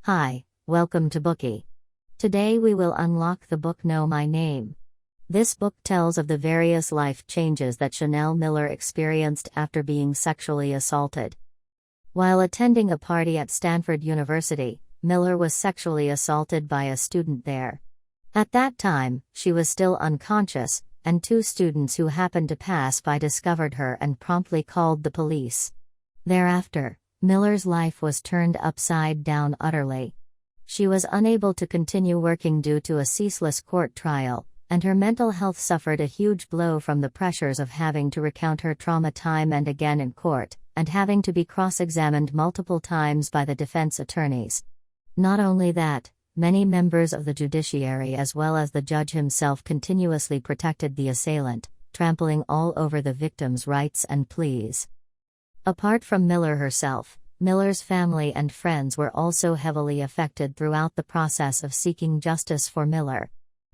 Hi, welcome to Bookie. Today we will unlock the book Know My Name. This book tells of the various life changes that Chanel Miller experienced after being sexually assaulted. While attending a party at Stanford University, Miller was sexually assaulted by a student there. At that time, she was still unconscious, and two students who happened to pass by discovered her and promptly called the police. Thereafter, Miller's life was turned upside down utterly. She was unable to continue working due to a ceaseless court trial, and her mental health suffered a huge blow from the pressures of having to recount her trauma time and again in court, and having to be cross-examined multiple times by the defense attorneys. Not only that, many members of the judiciary as well as the judge himself continuously protected the assailant, trampling all over the victim's rights and pleas. Apart from Miller herself, Miller's family and friends were also heavily affected throughout the process of seeking justice for Miller.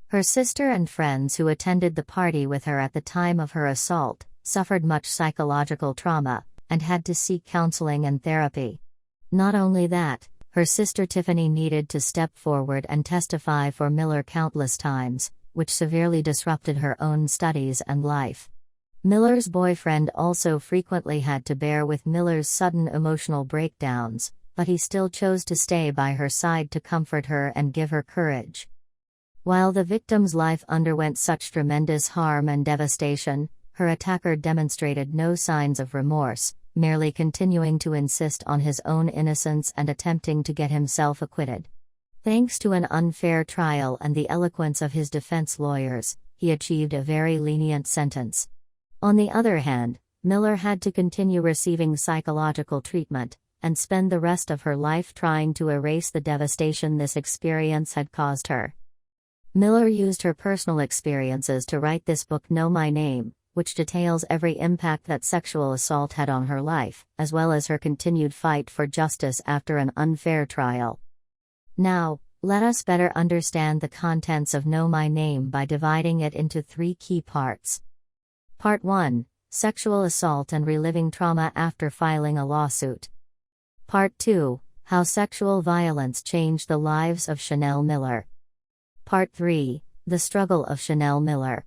Her sister and friends who attended the party with her at the time of her assault suffered much psychological trauma and had to seek counseling and therapy. Not only that, her sister Tiffany needed to step forward and testify for Miller countless times, which severely disrupted her own studies and life. Miller's boyfriend also frequently had to bear with Miller's sudden emotional breakdowns, but he still chose to stay by her side to comfort her and give her courage. While the victim's life underwent such tremendous harm and devastation, her attacker demonstrated no signs of remorse, merely continuing to insist on his own innocence and attempting to get himself acquitted. Thanks to an unfair trial and the eloquence of his defense lawyers, he achieved a very lenient sentence. On the other hand, Miller had to continue receiving psychological treatment, and spend the rest of her life trying to erase the devastation this experience had caused her. Miller used her personal experiences to write this book Know My Name, which details every impact that sexual assault had on her life, as well as her continued fight for justice after an unfair trial. Now, let us better understand the contents of Know My Name by dividing it into three key parts. Part 1. Sexual assault and reliving trauma after filing a lawsuit. Part 2. How sexual violence changed the lives of Chanel Miller. Part 3. The struggle of Chanel Miller.